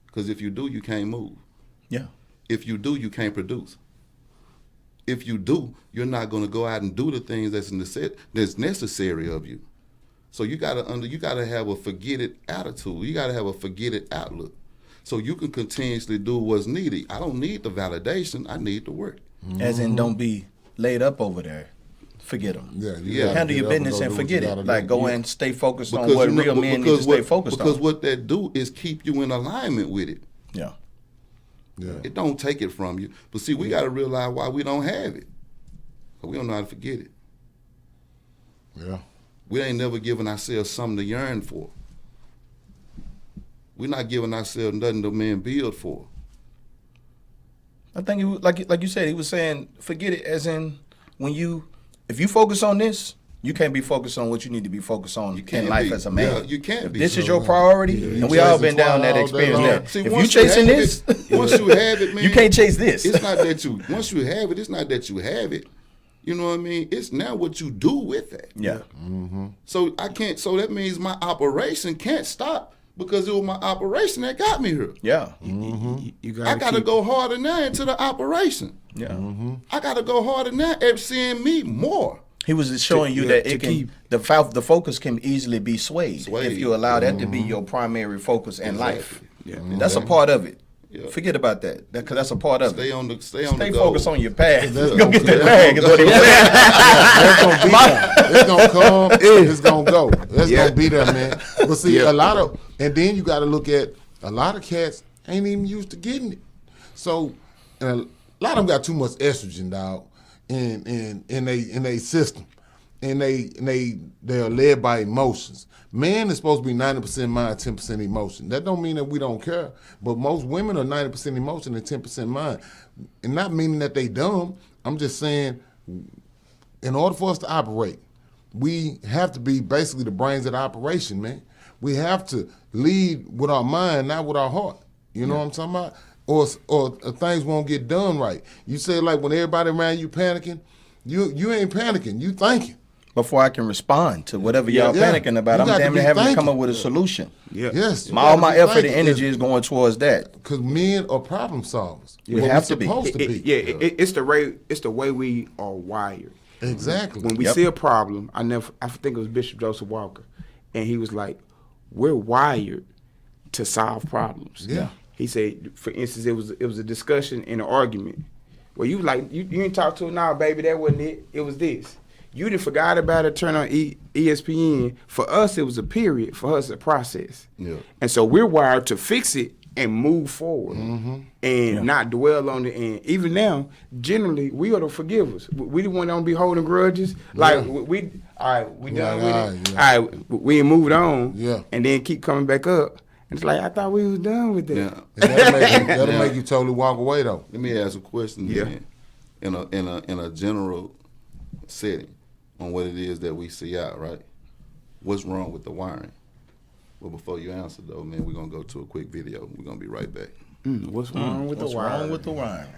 [SPEAKER 1] Because if you do, you can't move. If you do, you can't produce. If you do, you're not going to go out and do the things that's necessary of you. So you gotta have a forget it attitude. You gotta have a forget it outlook. So you can continuously do what's needed. I don't need the validation. I need the work.
[SPEAKER 3] As in, don't be laid up over there. Forget them. Handle your business and forget it. Like, go and stay focused on what real men need to stay focused on.
[SPEAKER 1] Because what that do is keep you in alignment with it. It don't take it from you. But see, we got to realize why we don't have it. Because we don't know how to forget it. We ain't never given ourselves something to yearn for. We're not giving ourselves nothing to man build for.
[SPEAKER 3] I think it was, like you said, he was saying, forget it, as in if you focus on this, you can't be focused on what you need to be focused on in life as a man.
[SPEAKER 1] You can't be.
[SPEAKER 3] This is your priority, and we all been down that experience there.
[SPEAKER 1] See,
[SPEAKER 3] if you chasing this,
[SPEAKER 1] once you have it, man,
[SPEAKER 3] you can't chase this.
[SPEAKER 1] It's not that once you have it, it's not that you have it. You know what I mean? It's now what you do with it.
[SPEAKER 3] Yeah.
[SPEAKER 1] So I can't. So that means my operation can't stop because it was my operation that got me here.
[SPEAKER 3] Yeah.
[SPEAKER 4] You
[SPEAKER 1] I gotta go harder now into the operation.
[SPEAKER 3] Yeah.
[SPEAKER 1] I gotta go harder now at seeing me more.
[SPEAKER 3] He was showing you that it can the focus can easily be swayed if you allow that to be your primary focus in life.
[SPEAKER 4] Yeah.
[SPEAKER 3] That's a part of it.
[SPEAKER 1] Yeah.
[SPEAKER 3] Forget about that, because that's a part of
[SPEAKER 1] Stay
[SPEAKER 3] it.
[SPEAKER 1] on the
[SPEAKER 3] Stay
[SPEAKER 1] goal.
[SPEAKER 3] focused on your path.
[SPEAKER 2] That's
[SPEAKER 3] Go get that
[SPEAKER 2] gonna-
[SPEAKER 3] bag is what he was saying.
[SPEAKER 2] It's gonna come. It's gonna go. It's
[SPEAKER 4] Yeah.
[SPEAKER 2] gonna be there, man. But see, a lot of, and then you got to look at a lot of cats ain't even used to getting it. So, and a lot of them got too much estrogen, dog, in they system, and they're led by emotions. Man is supposed to be 90% mind, 10% emotion. That don't mean that we don't care, but most women are 90% emotion and 10% mind, and not meaning that they dumb. I'm just saying, in order for us to operate, we have to be basically the brains of the operation, man. We have to lead with our mind, not with our heart. You know what I'm talking about? Or things won't get done right. You say, like, when everybody around you panicking, you ain't panicking, you thinking.
[SPEAKER 3] Before I can respond to whatever y'all
[SPEAKER 2] Yeah.
[SPEAKER 3] panicking about,
[SPEAKER 2] You
[SPEAKER 3] I'm
[SPEAKER 2] got to
[SPEAKER 3] damn near
[SPEAKER 2] be
[SPEAKER 3] having to come
[SPEAKER 2] thinking.
[SPEAKER 3] up with a solution.
[SPEAKER 4] Yeah.
[SPEAKER 2] Yes.
[SPEAKER 3] All my effort and energy is going towards that.
[SPEAKER 2] Because men are problem solvers.
[SPEAKER 3] We
[SPEAKER 2] What
[SPEAKER 3] have
[SPEAKER 2] we
[SPEAKER 3] to be.
[SPEAKER 2] supposed to be.
[SPEAKER 4] It's the way we are wired.
[SPEAKER 2] Exactly.
[SPEAKER 4] When we
[SPEAKER 3] Yep.
[SPEAKER 4] see a problem, I think it was Bishop Joseph Walker, and he was like, "We're wired to solve problems."
[SPEAKER 2] Yeah.
[SPEAKER 4] He said, for instance, it was a discussion in an argument where you like you ain't talk to it now, baby. That wasn't it. It was this. You done forgot about it. Turn on ESPN. For us, it was a period. For us, a process.
[SPEAKER 1] Yeah.
[SPEAKER 4] And so we're wired to fix it and move forward and not dwell on it. And even now, generally, we are the forgivers. We the one that don't be holding grudges. Like we all right, we done with it.
[SPEAKER 2] yeah.
[SPEAKER 4] All right, we ain't moved on.
[SPEAKER 2] Yeah.
[SPEAKER 4] And then keep coming back up. And it's like, I thought we was done with that.
[SPEAKER 1] Yeah.
[SPEAKER 2] And that'll make you totally walk away, though.
[SPEAKER 1] Let me ask a question.
[SPEAKER 4] Yeah.
[SPEAKER 1] Then. In a general setting on what it is that we see out, right? What's wrong with the wiring? Well, before you answer though, man, we're gonna go to a quick video. We're gonna be right back.
[SPEAKER 4] What's wrong with
[SPEAKER 3] What's
[SPEAKER 4] the wiring?
[SPEAKER 3] wrong with the wiring?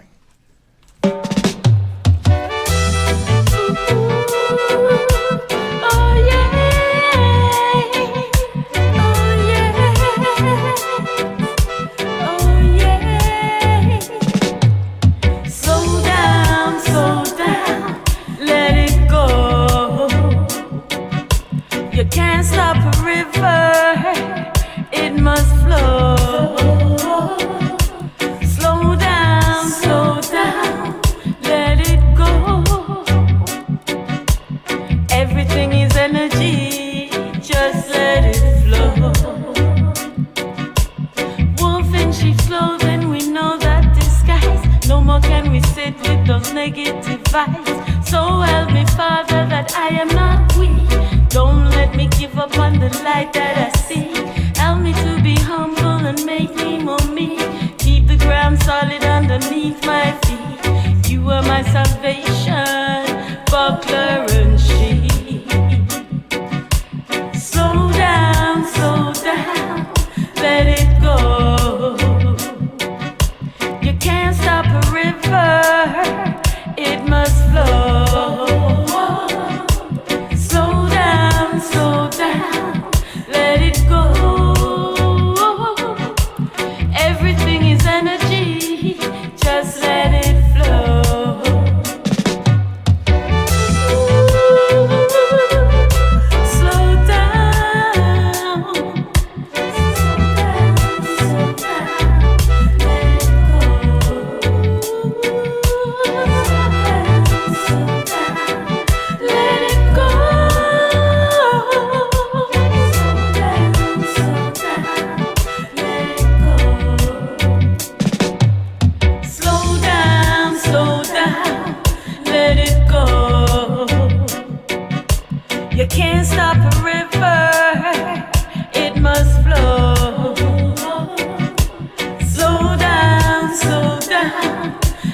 [SPEAKER 7] Oh yeah, oh yeah, oh yeah. Slow down, let it go. You can't stop a river, it must flow. Slow down, let it go. Everything is energy, just let it flow. Wolf in sheep's clothing, we know that disguise. No more can we sit with those negative vibes. So help me, Father, that I am not weak. Don't let me give up on the light that I see. Help me to be humble and make me more me. Keep the ground solid underneath my feet. You are my salvation, buckler and shield. Slow down, let it go. You can't stop a river, it must flow. Slow down, let it go. Everything is energy, just let it flow. Slow down, let it go. Slow down, let it go. You can't stop a river, it must flow. Slow down,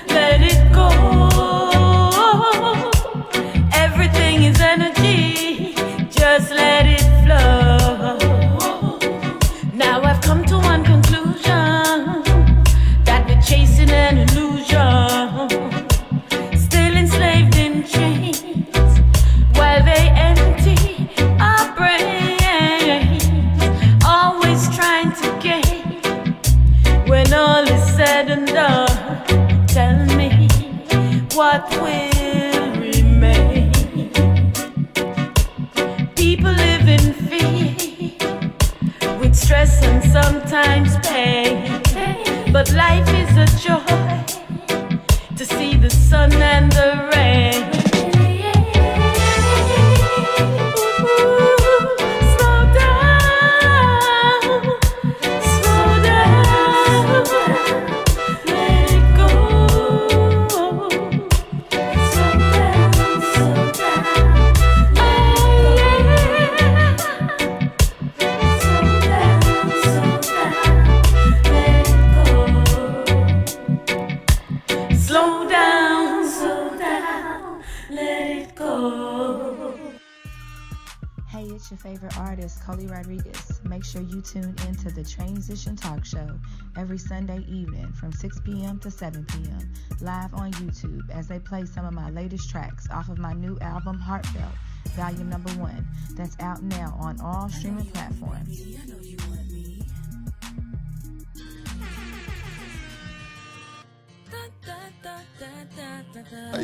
[SPEAKER 7] let it go. Everything is energy, just let it flow. Now I've come to one conclusion, that we're chasing an illusion, still enslaved in chains. still remain. People live in fear, with stress and sometimes pain. But life is a joy to see the sun and the rain. Slow down, slow down, let it go. Slow down, slow down, oh yeah. Slow down, let it go. Slow down, let it go.
[SPEAKER 8] Hey, it's your favorite artist, Coley Rodriguez. Make sure you tune into the Trainsition Talk Show every Sunday evening from 6 p.m. to 7 p.m. live on YouTube as they play some of my latest tracks off of my new album, Heartfelt, Volume Number 1. That's out now on all streaming platforms.
[SPEAKER 1] You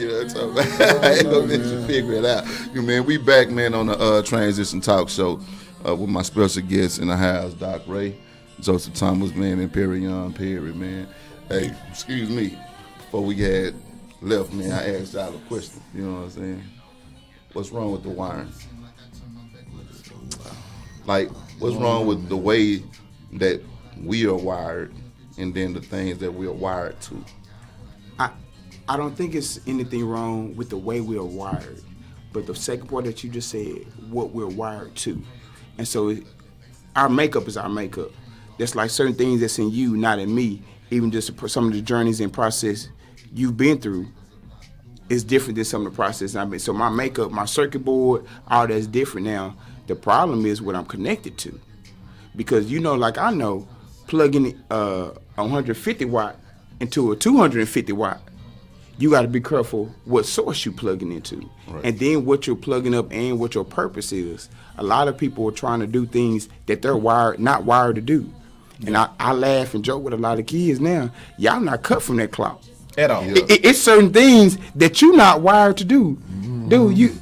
[SPEAKER 1] know what I'm talking about? I ain't gonna let you figure it out. You man, we back, man, on the Transition Talk Show with my special guest in the house, DocRay, Joseph Thomas, man, and Perreaon Perry, man. Hey, excuse me, before we had left, man, I asked y'all a question. You know what I'm saying? What's wrong with the wiring? Like, what's wrong with the way that we are wired and then the things that we are wired to?
[SPEAKER 4] I don't think it's anything wrong with the way we are wired, but the second part that you just said, what we're wired to. And so our makeup is our makeup. There's like certain things that's in you, not in me. Even just some of the journeys and process you've been through is different than some of the process I've been. So my makeup, my circuit board, all that's different now. The problem is what I'm connected to. Because like I know, plugging a 150 watt into a 250 watt, you got to be careful what source you plugging into. Right. And then what you're plugging up and what your purpose is. A lot of people are trying to do things that they're not wired to do. Yeah. And I laugh and joke with a lot of kids now. Y'all not cut from that cloth. At all. Yeah. It's certain things that you're not wired to do. Mm-hmm. Dude, you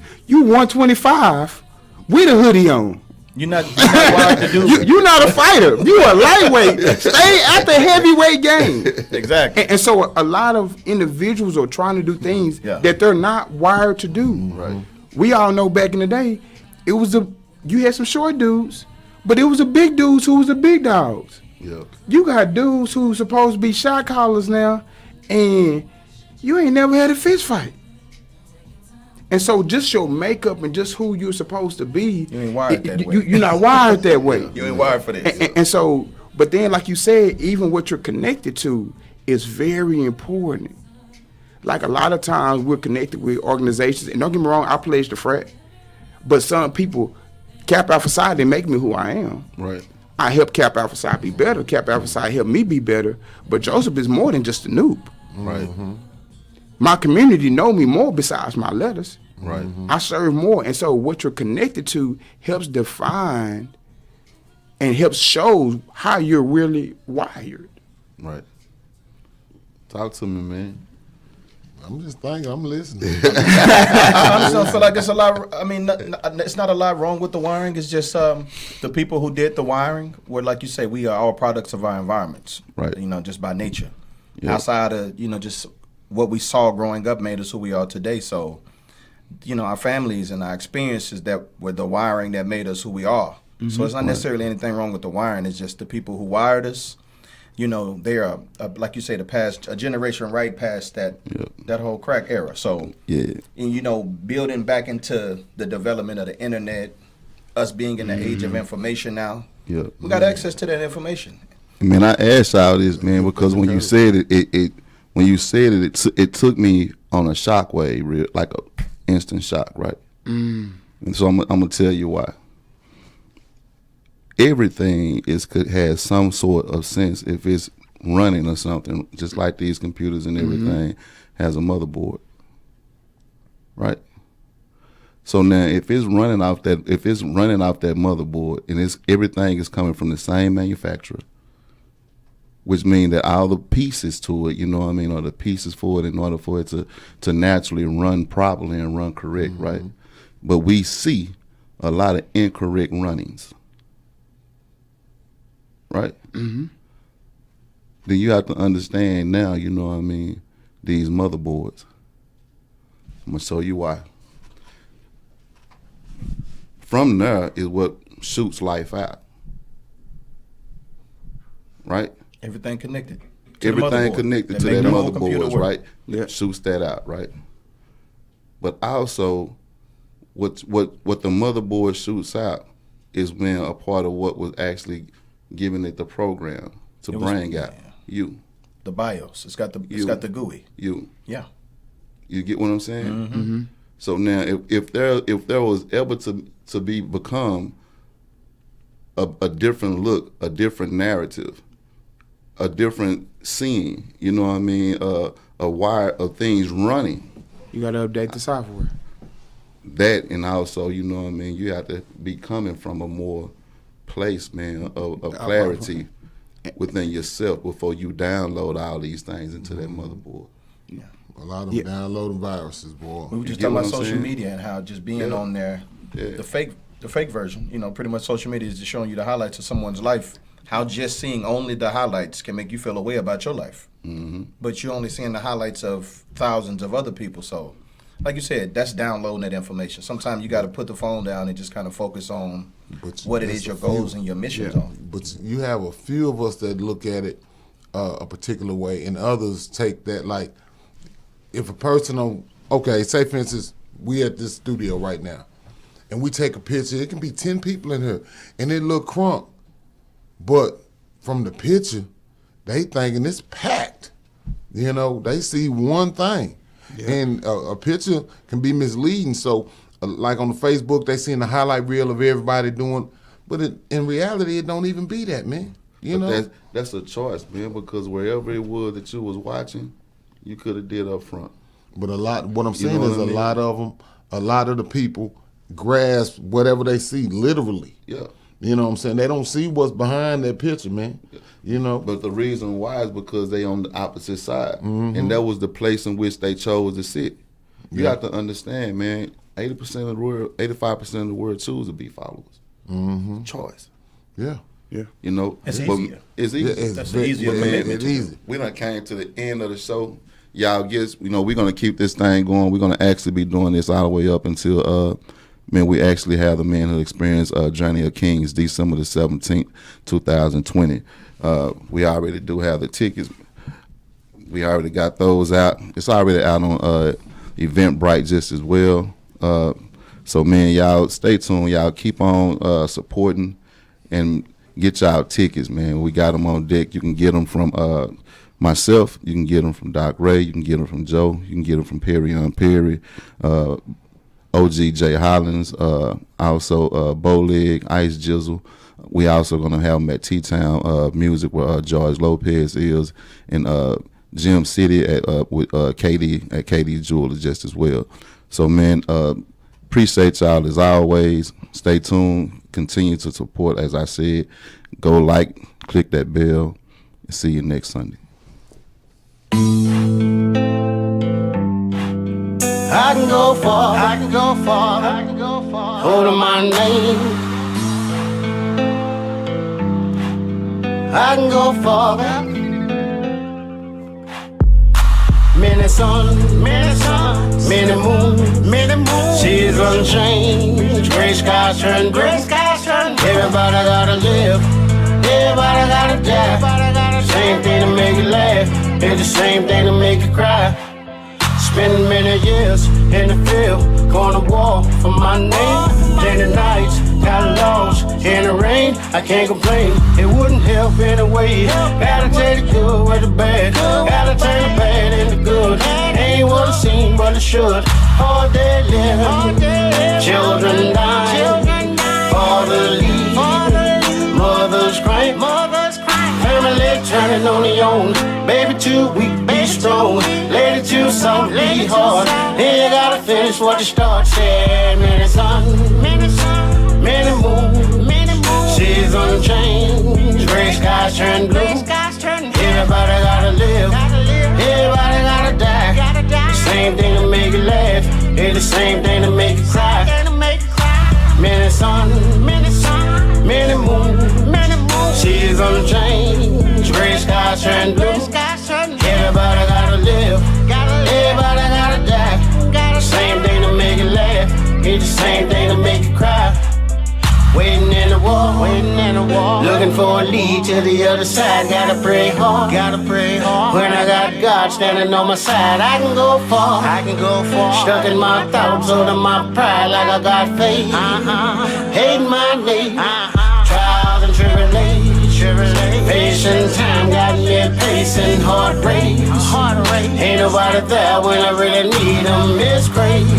[SPEAKER 4] 125 with a hoodie on.
[SPEAKER 3] You're not wired to do
[SPEAKER 4] You're not a fighter. You a lightweight. Stay at the heavyweight game.
[SPEAKER 3] Exactly.
[SPEAKER 4] And so a lot of individuals are trying to do things that they're not wired to do.
[SPEAKER 1] Right.
[SPEAKER 4] We all know back in the day, you had some short dudes, but it was the big dudes who was the big dogs.
[SPEAKER 1] Yep.
[SPEAKER 4] You got dudes who supposed to be shot callers now, and you ain't never had a fist fight. And so just your makeup and just who you're supposed to be,
[SPEAKER 3] you ain't wired that way.
[SPEAKER 4] You're not wired that way.
[SPEAKER 3] You ain't wired for this.
[SPEAKER 4] And so, but then like you said, even what you're connected to is very important. Like a lot of times we're connected with organizations, and don't get me wrong, I pledge the frat, but some people, Cap Alpha Psi, they make me who I am.
[SPEAKER 1] Right.
[SPEAKER 4] I help Cap Alpha Psi be better. Cap Alpha Psi help me be better. But Joseph is more than just a noob.
[SPEAKER 1] Right.
[SPEAKER 2] Mm-hmm.
[SPEAKER 4] My community know me more besides my letters.
[SPEAKER 1] Right.
[SPEAKER 2] Mm-hmm.
[SPEAKER 4] I serve more. And so what you're connected to helps define and helps show how you're really wired.
[SPEAKER 1] Right. Talk to me, man.
[SPEAKER 2] I'm just thinking, I'm listening.
[SPEAKER 3] I honestly feel like it's a lot. I mean, it's not a lot wrong with the wiring. It's just the people who did the wiring were, like you say, we are all products of our environments.
[SPEAKER 1] Right.
[SPEAKER 3] Just by nature.
[SPEAKER 1] Yep.
[SPEAKER 3] Outside of, just what we saw growing up made us who we are today. So, our families and our experiences that were the wiring that made us who we are. Mm-hmm. So it's not necessarily anything wrong with the wiring. It's just the people who wired us. They are, like you say, a generation right past that that whole crack era. So, and, building back into the development of the internet, us being in the age of information now, we got access to that information.
[SPEAKER 1] Man, I asked y'all this, man, because when you said it took me on a shockwave, like a instant shock, right? And so I'm gonna tell you why. Everything has some sort of sense if it's running or something, just like these computers and everything has a motherboard, right? So now, if it's running off that motherboard and everything is coming from the same manufacturer, which means that all the pieces to it, you know what I mean, or the pieces for it in order for it to naturally run properly and run correct, right? But we see a lot of incorrect runnings, right? Then you have to understand now, you know what I mean, these motherboards. I'm going to show you why. From there is what shoots life out, right?
[SPEAKER 3] Everything connected.
[SPEAKER 1] Everything connected to that motherboard, right?
[SPEAKER 4] Yeah.
[SPEAKER 1] Shoots that out, right? But also, what the motherboard shoots out is when a part of what was actually giving it the program to bring out you.
[SPEAKER 3] The BIOS. It's got the GUI.
[SPEAKER 1] You.
[SPEAKER 3] Yeah.
[SPEAKER 1] You get what I'm saying? So now, if there was ever to become a different look, a different narrative, a different scene, you know what I mean, a wire of things running.
[SPEAKER 4] You got to update the software.
[SPEAKER 1] That, and also, you know what I mean, you have to be coming from a more place, man, of clarity within yourself before you download all these things into that motherboard.
[SPEAKER 3] Yeah.
[SPEAKER 2] A lot of them downloading viruses, boy.
[SPEAKER 3] We were just
[SPEAKER 1] get
[SPEAKER 3] talking
[SPEAKER 1] what
[SPEAKER 3] about
[SPEAKER 1] I'm
[SPEAKER 3] social
[SPEAKER 1] saying?
[SPEAKER 3] media and how just being on there, the fake version, you know, pretty much social media is just showing you the highlights of someone's life. How just seeing only the highlights can make you feel a way about your life. But you're only seeing the highlights of thousands of other people. So, like you said, that's downloading that information. Sometimes you got to put the phone down and just kind of focus on what it is your goals and your missions are.
[SPEAKER 2] But you have a few of us that look at it a particular way, and others take that like, if a person say for instance, we at this studio right now, and we take a picture, it can be 10 people in here, and it look crunk, but from the picture, they thinking it's packed. You know, they see one thing, and a picture can be misleading. So, like on the Facebook, they seeing the highlight reel of everybody doing, but in reality, it don't even be that, man. You know,
[SPEAKER 1] that's a choice, man, because wherever it was that you was watching, you could have did up front.
[SPEAKER 2] But what I'm saying
[SPEAKER 1] know
[SPEAKER 2] is
[SPEAKER 1] what I mean?
[SPEAKER 2] a lot of the people grasp whatever they see literally.
[SPEAKER 1] Yeah.
[SPEAKER 2] You know what I'm saying? They don't see what's behind that picture, man. You know?
[SPEAKER 1] But the reason why is because they on the opposite side. And that was the place in which they chose to sit. You have to understand, man, 80% of the world, 85% of the world choose to be followers. Choice.
[SPEAKER 2] Yeah.
[SPEAKER 4] Yeah.
[SPEAKER 1] You know?
[SPEAKER 3] It's
[SPEAKER 1] but
[SPEAKER 3] easier.
[SPEAKER 1] It's easy.
[SPEAKER 3] That's the easier commitment.
[SPEAKER 2] It's easy.
[SPEAKER 1] We done came to the end of the show. Y'all guess, you know, we're going to keep this thing going. We're going to actually be doing this all the way up until, we actually have the Manhood Experience Journey of Kings, December the 17th, 2020. We already do have the tickets. We already got those out. It's already out on Eventbrite just as well. So, man, y'all stay tuned. Y'all keep on supporting and get y'all tickets, man. We got them on deck. You can get them from myself. You can get them from DocRay. You can get them from Joe. You can get them from Perreaon Perry, OG J Hollins, also Bowleg, Ice Jizzle. We also going to have them at T-Town Music where George Lopez is, and Gym City with KD at KD Jewelers just as well. So, man, appreciate y'all as always. Stay tuned. Continue to support, as I said. Go like, click that bell, and see you next Sunday.
[SPEAKER 9] I can go far, I can go far, I can go far. Hold on my name. I can go far. Many suns, many moons. Seas unchanged, gray skies turn blue. Everybody gotta live, everybody gotta die. Same thing to make you laugh, it's the same thing to make you cry. Spent many years in the field, going to war for my name. Plenty nights, got lost in the rain. I can't complain, it wouldn't help anyway. Gotta take the good with the bad, gotta turn the bad into good. Ain't what it seemed, but it should. All day living, children dying, father leaving, mothers crying, family turning on their own. Baby too weak, be strong. Lady too soft, be hard. Then you gotta finish what you start. Said many suns, many moons. Seas unchanged, gray skies turn blue. Everybody gotta live. Everybody gotta die. The same thing to make you laugh. It's the same thing to make you cry. Many sun, many moon. Seas on the change. Gray skies turn blue. Everybody gotta live. Everybody gotta die. The same thing to make you laugh. It's the same thing to make you cry. Waiting in the wall, looking for a lead to the other side. Gotta pray hard, When I got God standing on my side, I can go far, Stuck in my thoughts, holding my pride like I got faith. Hating my name, trials and tribulations. Patient time got me pacing, heart race. Ain't nobody there when I really need them. It's crazy.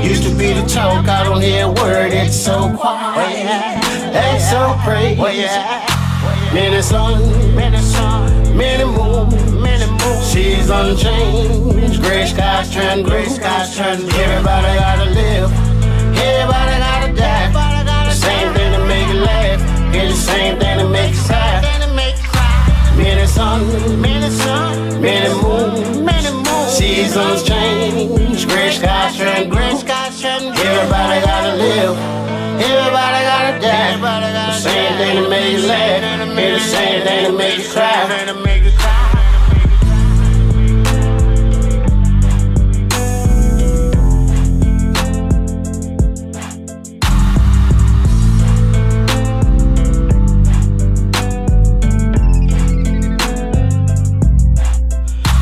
[SPEAKER 9] Used to be the talk, I don't hear a word, it's so quiet. It's so crazy. Many sun, many moon. Seas unchanged, gray skies turn blue. Everybody gotta live, everybody gotta die. The same thing to make you laugh, it's the same thing to make you cry. Many sun, many moon. Seasons change, gray skies turn blue. Everybody gotta live, everybody gotta die. The same thing to make you laugh, it's the same thing to make you cry.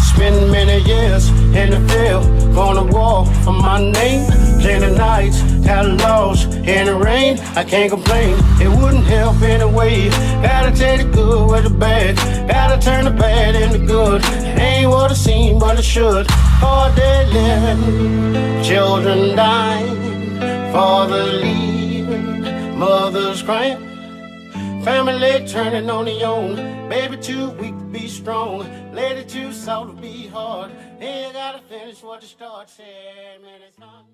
[SPEAKER 9] Spent many years in the field, gonna war for my name. Plenty nights, had lost in the rain. I can't complain, it wouldn't help anyway. Gotta take the good with the bad, gotta turn the bad into good. Ain't what it seemed, but it should. Hard day living, children dying, fathers leaving, mothers crying. Family turning on their own, baby too weak to be strong, lady too soft to be hard. Hey, you gotta finish what you start, said, man, it's hard.